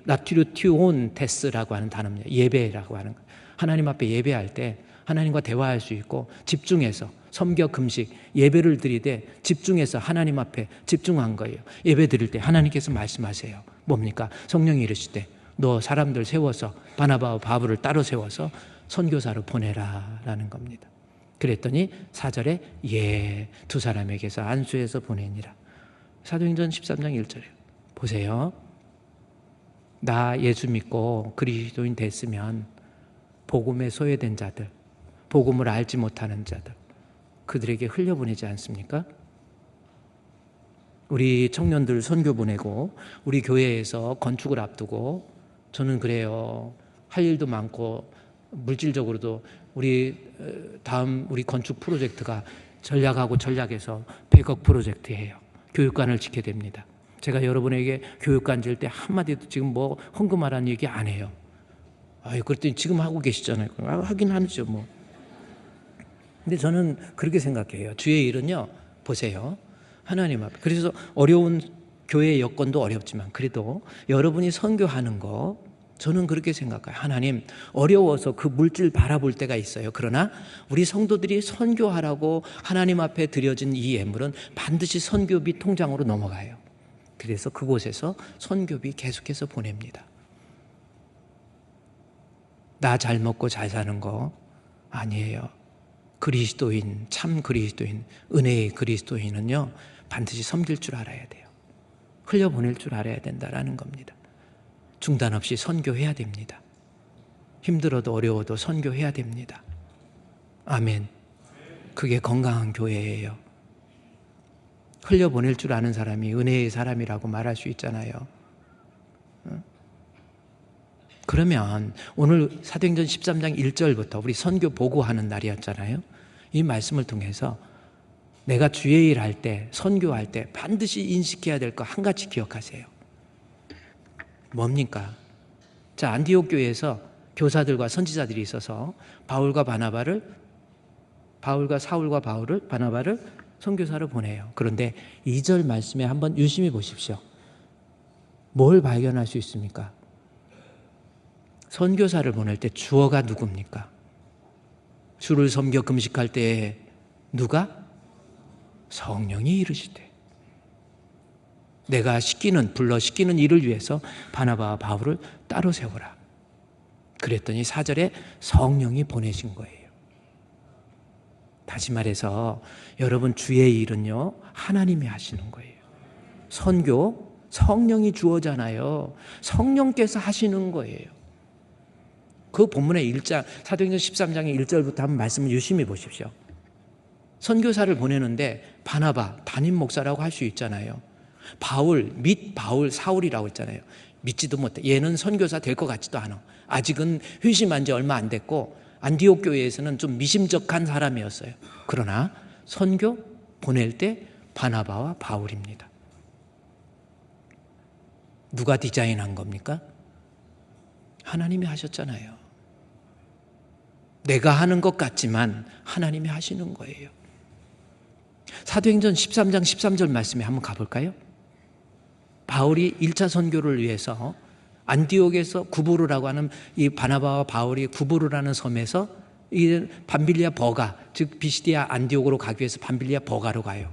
라튜르티온 테스라고 하는 단어입니다. 예배라고 하는 거. 하나님 앞에 예배할 때 하나님과 대화할 수 있고 집중해서 섬겨 금식 예배를 드리되 집중해서 하나님 앞에 집중한 거예요. 예배 드릴 때 하나님께서 말씀하세요. 뭡니까? 성령이 이르시되 너 사람들 세워서 바나바와 바울을 따로 세워서 선교사로 보내라 라는 겁니다. 그랬더니 4절에 예, 두 사람에게서 안수해서 보내니라. 사도행전 13장 1절에 보세요. 나 예수 믿고 그리스도인 됐으면 복음에 소외된 자들, 복음을 알지 못하는 자들, 그들에게 흘려보내지 않습니까? 우리 청년들 선교 보내고 우리 교회에서 건축을 앞두고 저는 그래요. 할 일도 많고 물질적으로도 우리 다음 우리 건축 프로젝트가 전략하고 전략에서 100억 프로젝트예요. 교육관을 짓게 됩니다. 제가 여러분에게 교육관 질 때 한마디도 지금 뭐 헌금하라는 얘기 안 해요. 아유, 그랬더니 지금 하고 계시잖아요. 하긴 하죠, 뭐. 근데 저는 그렇게 생각해요. 주의 일은요, 보세요. 하나님 앞에. 그래서 어려운 교회 여건도 어렵지만 그래도 여러분이 선교하는 거 저는 그렇게 생각해요. 하나님, 어려워서 그 물질 바라볼 때가 있어요. 그러나 우리 성도들이 선교하라고 하나님 앞에 드려진 이 예물은 반드시 선교비 통장으로 넘어가요. 그래서 그곳에서 선교비 계속해서 보냅니다. 나 잘 먹고 잘 사는 거 아니에요. 그리스도인, 참 그리스도인, 은혜의 그리스도인은요, 반드시 섬길 줄 알아야 돼요. 흘려보낼 줄 알아야 된다라는 겁니다. 중단 없이 선교해야 됩니다. 힘들어도 어려워도 선교해야 됩니다. 아멘. 그게 건강한 교회예요. 흘려보낼 줄 아는 사람이 은혜의 사람이라고 말할 수 있잖아요. 그러면 오늘 사도행전 13장 1절부터 우리 선교 보고하는 날이었잖아요. 이 말씀을 통해서 내가 주의 일 할 때, 선교할 때 반드시 인식해야 될 거 한 가지 기억하세요. 뭡니까? 자, 안디옥 교회에서 교사들과 선지자들이 있어서 바울과 사울과 바울을 바나바를 선교사로 보내요. 그런데 2절 말씀에 한번 유심히 보십시오. 뭘 발견할 수 있습니까? 선교사를 보낼 때 주어가 누굽니까? 주를 섬겨 금식할 때에 누가? 성령이 이르시되 내가 불러 시키는 일을 위해서 바나바와 바울을 따로 세우라. 그랬더니 4절에 성령이 보내신 거예요. 다시 말해서 여러분 주의 일은요 하나님이 하시는 거예요. 선교 성령이 주어잖아요. 성령께서 하시는 거예요. 그 본문의 1장 사도행전 13장의 1절부터 한번 말씀을 유심히 보십시오. 선교사를 보내는데 바나바 담임 목사라고 할 수 있잖아요. 바울 사울이라고 했잖아요. 믿지도 못해. 얘는 선교사 될 것 같지도 않아. 아직은 회심한 지 얼마 안 됐고 안디옥 교회에서는 좀 미심쩍한 사람이었어요. 그러나 선교 보낼 때 바나바와 바울입니다. 누가 디자인한 겁니까? 하나님이 하셨잖아요. 내가 하는 것 같지만 하나님이 하시는 거예요. 사도행전 13장 13절 말씀에 한번 가볼까요? 바울이 1차 선교를 위해서 안디옥에서 구부르라고 하는 이 바나바와 바울이 구부르라는 섬에서 이 밤빌리아 버가, 즉 비시디아 안디옥으로 가기 위해서 밤빌리아 버가로 가요.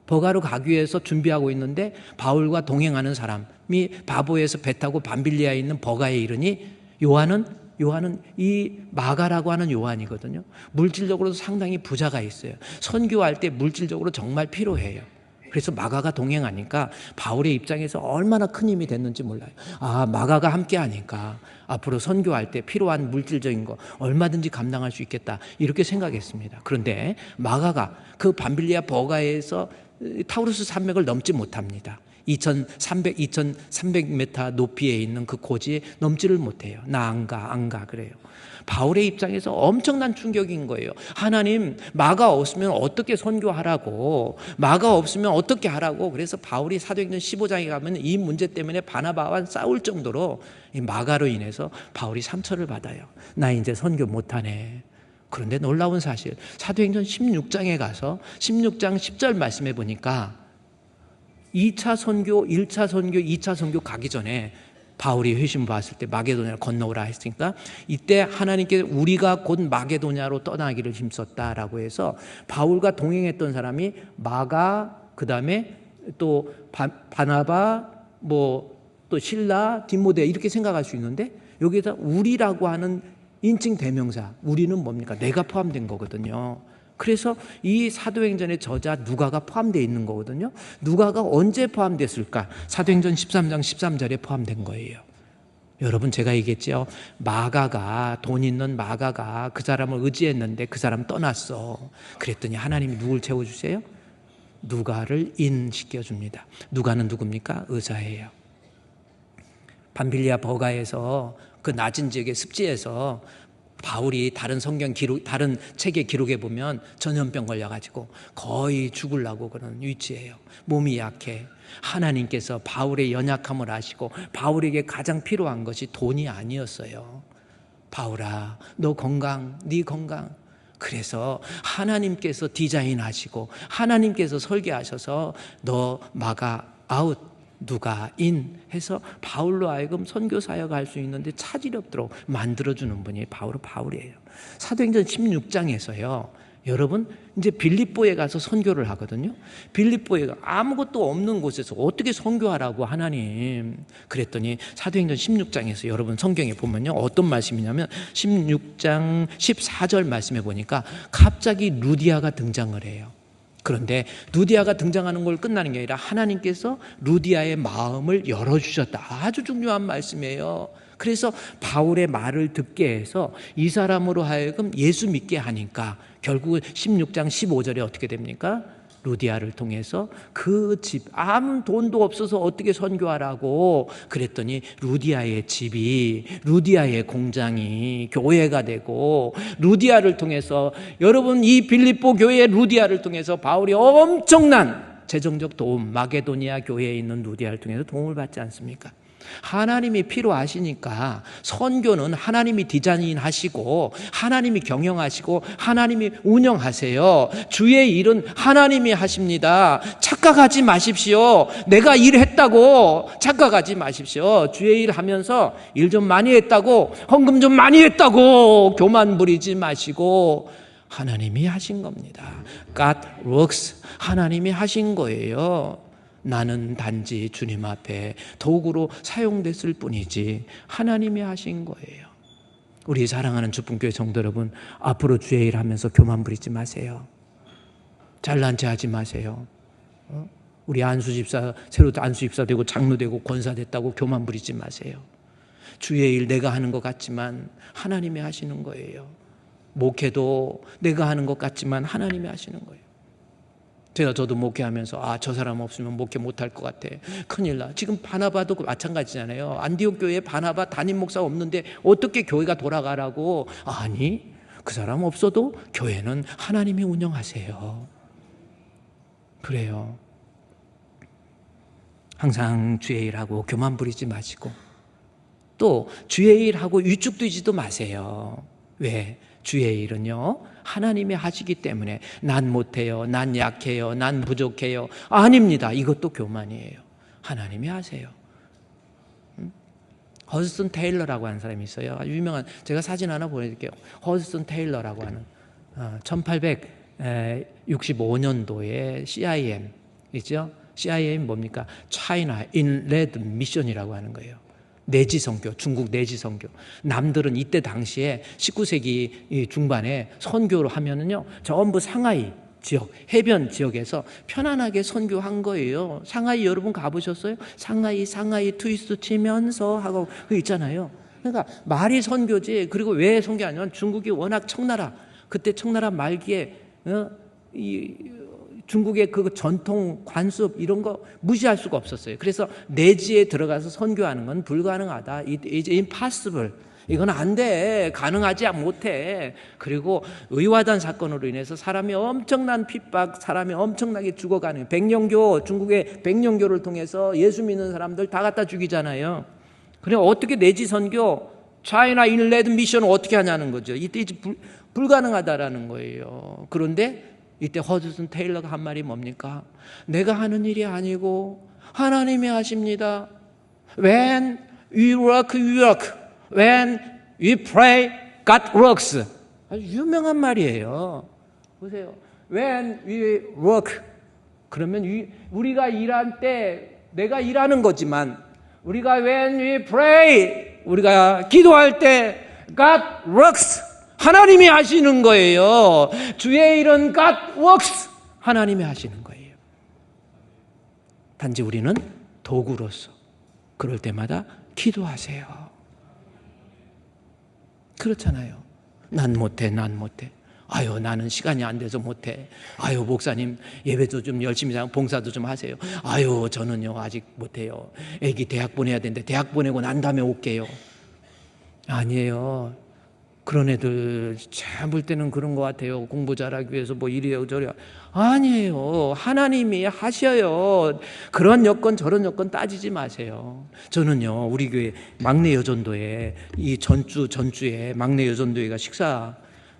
버가로 가기 위해서 준비하고 있는데 바울과 동행하는 사람이 바보에서 배 타고 밤빌리아에 있는 버가에 이르니 요한은 이 마가라고 하는 요한이거든요. 물질적으로도 상당히 부자가 있어요. 선교할 때 물질적으로 정말 필요해요. 그래서 마가가 동행하니까 바울의 입장에서 얼마나 큰 힘이 됐는지 몰라요. 아, 마가가 함께 하니까 앞으로 선교할 때 필요한 물질적인 거 얼마든지 감당할 수 있겠다 이렇게 생각했습니다. 그런데 마가가 그 밤빌리아 버가에서 타우루스 산맥을 넘지 못합니다. 2300m 높이에 있는 그 고지에 넘지를 못해요. 나 안 가 그래요. 바울의 입장에서 엄청난 충격인 거예요. 하나님, 마가 없으면 어떻게 선교하라고, 마가 없으면 어떻게 하라고. 그래서 바울이 사도행전 15장에 가면 이 문제 때문에 바나바와 싸울 정도로 이 마가로 인해서 바울이 상처를 받아요. 나 이제 선교 못하네. 그런데 놀라운 사실, 사도행전 16장에 가서 16장 10절 말씀해 보니까 2차 선교, 1차 선교, 2차 선교 가기 전에 바울이 회심 봤을 때 마게도냐로 건너오라 했으니까 이때 하나님께 우리가 곧 마게도냐로 떠나기를 힘썼다라고 해서 바울과 동행했던 사람이 마가, 그 다음에 또 바나바, 또 실라, 디모데 이렇게 생각할 수 있는데 여기에다 우리라고 하는 인칭 대명사, 우리는 뭡니까? 내가 포함된 거거든요. 그래서 이 사도행전의 저자 누가가 포함되어 있는 거거든요. 누가가 언제 포함됐을까? 사도행전 13장 13절에 포함된 거예요. 여러분, 제가 얘기했죠. 마가가, 돈 있는 마가가 그 사람을 의지했는데 그 사람 떠났어. 그랬더니 하나님이 누굴 채워주세요? 누가를 인시켜줍니다. 누가는 누굽니까? 의사예요. 밤빌리아 버가에서 그 낮은 지역의 습지에서 바울이 다른 성경 기록, 다른 책의 기록에 보면 전염병 걸려가지고 거의 죽으려고 그러는 위치예요. 몸이 약해. 하나님께서 바울의 연약함을 아시고 바울에게 가장 필요한 것이 돈이 아니었어요. 바울아, 너 건강, 네 건강. 그래서 하나님께서 디자인하시고 하나님께서 설계하셔서 너 마가 아웃, 누가 인 해서 바울로 하여금 선교 사역할 수 있는데 차질이 없도록 만들어주는 분이 바울이에요. 사도행전 16장에서요. 여러분, 이제 빌립보에 가서 선교를 하거든요. 빌립보에 아무것도 없는 곳에서 어떻게 선교하라고 하나님. 그랬더니 사도행전 16장에서 여러분 성경에 보면요. 어떤 말씀이냐면 16장 14절 말씀에 보니까 갑자기 루디아가 등장을 해요. 그런데 루디아가 등장하는 걸 끝나는 게 아니라 하나님께서 루디아의 마음을 열어주셨다. 아주 중요한 말씀이에요. 그래서 바울의 말을 듣게 해서 이 사람으로 하여금 예수 믿게 하니까 결국 16장 15절에 어떻게 됩니까? 루디아를 통해서 그 집, 아무 돈도 없어서 어떻게 선교하라고 그랬더니 루디아의 집이, 루디아의 공장이 교회가 되고 루디아를 통해서 여러분 이 빌립보 교회 루디아를 통해서 바울이 엄청난 재정적 도움, 마게도니아 교회에 있는 루디아를 통해서 도움을 받지 않습니까? 하나님이 필요하시니까 선교는 하나님이 디자인하시고 하나님이 경영하시고 하나님이 운영하세요. 주의 일은 하나님이 하십니다. 착각하지 마십시오. 내가 일했다고 착각하지 마십시오. 주의 일 하면서 일 좀 많이 했다고, 헌금 좀 많이 했다고 교만 부리지 마시고 하나님이 하신 겁니다. God works. 하나님이 하신 거예요. 나는 단지 주님 앞에 도구로 사용됐을 뿐이지 하나님이 하신 거예요. 우리 사랑하는 주품교회 성도 여러분, 앞으로 주의 일 하면서 교만 부리지 마세요. 잘난 체 하지 마세요. 우리 안수집사, 새로 안수집사 되고 장로 되고 권사 됐다고 교만 부리지 마세요. 주의 일 내가 하는 것 같지만 하나님이 하시는 거예요. 목회도 내가 하는 것 같지만 하나님이 하시는 거예요. 저도 목회하면서 저 사람 없으면 목회 못할 것 같아. 큰일 나. 지금 바나바도 마찬가지잖아요. 안디옥 교회에 바나바 담임 목사 없는데 어떻게 교회가 돌아가라고. 아니, 그 사람 없어도 교회는 하나님이 운영하세요. 그래요. 항상 주의 일하고 교만 부리지 마시고 또 주의 일하고 위축되지도 마세요. 왜? 주의 일은요 하나님이 하시기 때문에 난 못해요, 난 약해요, 난 부족해요. 아닙니다. 이것도 교만이에요. 하나님이 하세요. 허드슨 테일러라고 하는 사람이 있어요. 아주 유명한, 제가 사진 하나 보내드릴게요. 허드슨 테일러라고 하는 1865년도에 CIM 있죠? CIM 뭡니까? China Inland Mission이라고 하는 거예요. 내지 선교, 중국 내지 선교. 남들은 이때 당시에 19세기 중반에 선교를 하면은요, 전부 상하이 지역, 해변 지역에서 편안하게 선교한 거예요. 상하이 여러분 가보셨어요? 상하이 트위스트 치면서 하고 그 있잖아요. 그러니까 말이 선교지. 그리고 왜 선교하냐면 중국이 워낙 청나라, 그때 청나라 말기에 중국의 그 전통 관습 이런 거 무시할 수가 없었어요. 그래서 내지에 들어가서 선교하는 건 불가능하다. It's impossible. 이건 안 돼. 가능하지 못해. 그리고 의화단 사건으로 인해서 사람이 엄청난 핍박, 사람이 엄청나게 죽어가는 백령교, 중국의 백령교를 통해서 예수 믿는 사람들 다 갖다 죽이잖아요. 그래 어떻게 내지 선교, 차이나 인랜드 미션을 어떻게 하냐는 거죠. 이때 불가능하다라는 거예요. 그런데 이때 허드슨 테일러가 한 말이 뭡니까? 내가 하는 일이 아니고 하나님이 하십니다. When We work. When we pray, God works. 아주 유명한 말이에요. 보세요. When we work. 그러면 우리가 일할 때 내가 일하는 거지만 우리가 when we pray, 우리가 기도할 때 God works. 하나님이 하시는 거예요. 주의 일은 God works. 하나님이 하시는 거예요. 단지 우리는 도구로서 그럴 때마다 기도하세요. 그렇잖아요. 난 못해. 아유, 나는 시간이 안 돼서 못해. 아유, 목사님 예배도 좀 열심히 하고 봉사도 좀 하세요. 아유, 저는요 아직 못해요. 애기 대학 보내야 되는데 대학 보내고 난 다음에 올게요. 아니에요. 그런 애들 참 볼 때는 그런 것 같아요. 공부 잘하기 위해서 뭐 이래요 저래요. 아니에요. 하나님이 하셔요. 그런 여건 저런 여건 따지지 마세요. 저는요 우리 교회 막내 여전도에 이 전주에 막내 여전도회가 식사,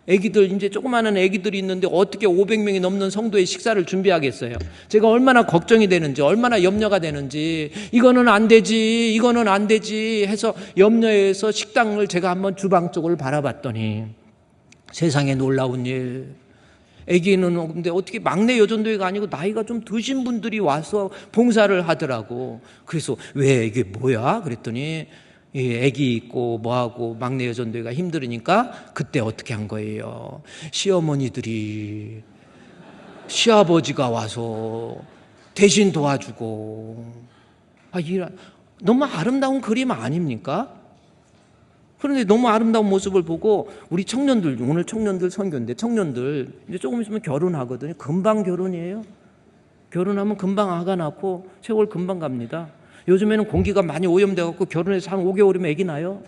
애기들 이제 조그마한 애기들이 있는데 어떻게 500명이 넘는 성도의 식사를 준비하겠어요. 제가 얼마나 걱정이 되는지, 얼마나 염려가 되는지, 이거는 안 되지 해서 염려해서 식당을 제가 한번 주방 쪽을 바라봤더니 세상에 놀라운 일. 애기는 근데 어떻게 막내 여전도회가 아니고 나이가 좀 드신 분들이 와서 봉사를 하더라고. 그래서 왜 이게 뭐야? 그랬더니 애기 있고 뭐하고 막내 여전도회가 힘들으니까 그때 어떻게 한 거예요? 시어머니들이 시아버지가 와서 대신 도와주고. 너무 아름다운 그림 아닙니까? 그런데 너무 아름다운 모습을 보고 우리 청년들, 오늘 청년들 선교인데 청년들 이제 조금 있으면 결혼하거든요. 금방 결혼이에요. 결혼하면 금방 아가 낳고 세월 금방 갑니다. 요즘에는 공기가 많이 오염돼갖고 결혼해서 한 5개월이면 애기 나요.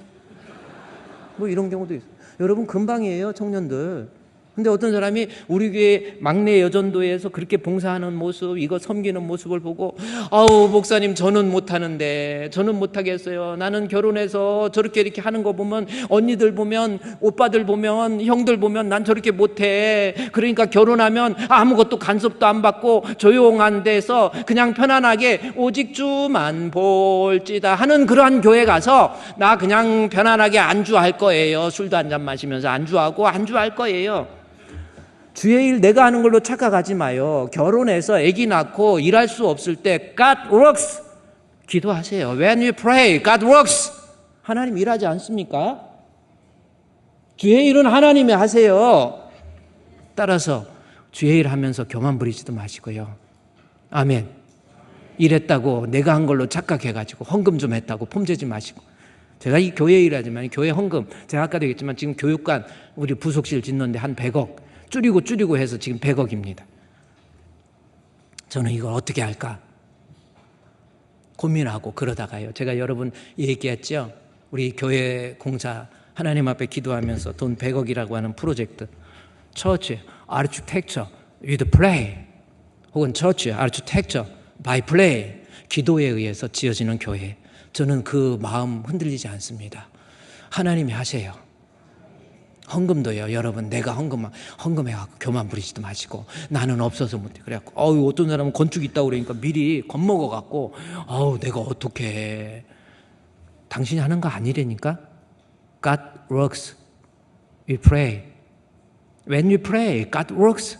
뭐 이런 경우도 있어요. 여러분 금방이에요, 청년들. 근데 어떤 사람이 우리 교회 막내 여전도에서 그렇게 봉사하는 모습, 이거 섬기는 모습을 보고 아우 목사님 저는 못하는데, 저는 못하겠어요. 나는 결혼해서 저렇게 이렇게 하는 거 보면 언니들 보면, 오빠들 보면, 형들 보면 난 저렇게 못해. 그러니까 결혼하면 아무것도 간섭도 안 받고 조용한 데서 그냥 편안하게 오직 주만 볼지다 하는 그러한 교회 가서 나 그냥 편안하게 안주할 거예요. 술도 한 잔 마시면서 안주할 거예요. 주의 일 내가 하는 걸로 착각하지 마요. 결혼해서 아기 낳고 일할 수 없을 때 God works. 기도하세요. When you pray, God works. 하나님 일하지 않습니까? 주의 일은 하나님이 하세요. 따라서 주의 일 하면서 교만 부리지도 마시고요. 아멘. 일했다고 내가 한 걸로 착각해가지고 헌금 좀 했다고 폼재지 마시고. 제가 이 교회 일하지만 교회 헌금, 제가 아까도 얘기했지만 지금 교육관 우리 부속실 짓는데 한 100억 줄이고 해서 지금 100억입니다. 저는 이걸 어떻게 할까 고민하고 그러다가요. 제가 여러분 얘기했죠. 우리 교회 공사 하나님 앞에 기도하면서 돈 100억이라고 하는 프로젝트, Church Architecture with Play 혹은 Church Architecture by Play, 기도에 의해서 지어지는 교회. 저는 그 마음 흔들리지 않습니다. 하나님이 하세요. 헌금도요. 여러분 내가 헌금해갖고 교만 부리지도 마시고 나는 없어서 못해. 그래갖고 어떤 사람은 건축 있다고 그러니까 미리 겁먹어갖고 내가 어떻게 해. 당신이 하는 거 아니라니까. God works. We pray. When we pray, God works.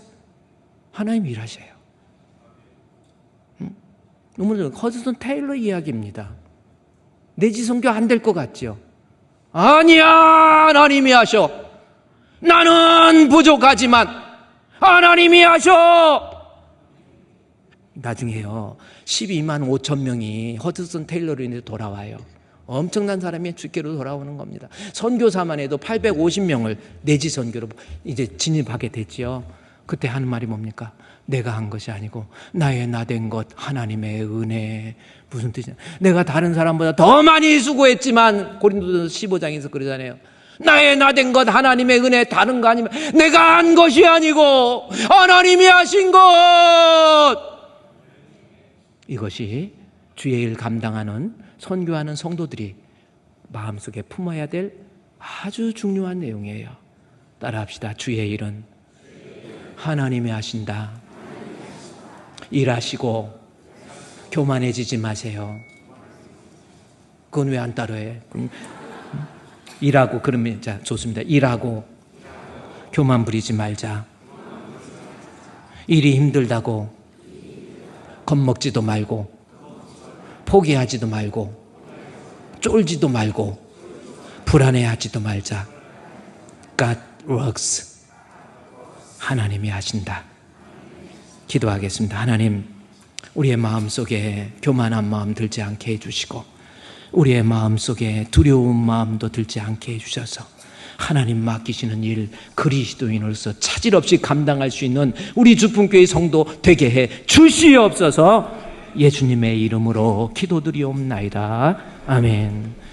하나님이 일하셔요. 너무 허드슨 테일러 이야기입니다. 내지 선교 안 될 것 같죠? 아니야, 하나님이 하셔. 나는 부족하지만 하나님이 하셔. 나중에요 12만 5천 명이 허드슨 테일러로 인해서 돌아와요. 엄청난 사람이 주께로 돌아오는 겁니다. 선교사만 해도 850명을 내지 선교로 이제 진입하게 됐지요. 그때 하는 말이 뭡니까? 내가 한 것이 아니고 나의 나된 것 하나님의 은혜. 무슨 뜻이냐? 내가 다른 사람보다 더 많이 수고했지만, 고린도전서 15장에서 그러잖아요. 나의 나된 것 하나님의 은혜, 다른 거 아니면 내가 한 것이 아니고 하나님이 하신 것. 이것이 주의 일 감당하는 선교하는 성도들이 마음속에 품어야 될 아주 중요한 내용이에요. 따라합시다. 주의 일은 하나님이 하신다. 일하시고 교만해지지 마세요. 그건 왜 안 따라해? 일하고, 그러면, 자, 좋습니다. 일하고, 교만 부리지 말자. 일이 힘들다고, 겁먹지도 말고, 포기하지도 말고, 쫄지도 말고, 불안해하지도 말자. God works. 하나님이 하신다. 기도하겠습니다. 하나님, 우리의 마음속에 교만한 마음 들지 않게 해주시고, 우리의 마음속에 두려운 마음도 들지 않게 해주셔서 하나님 맡기시는 일 그리스도인으로서 차질 없이 감당할 수 있는 우리 주품교회 성도 되게 해 주시옵소서. 예수님의 이름으로 기도드리옵나이다. 아멘.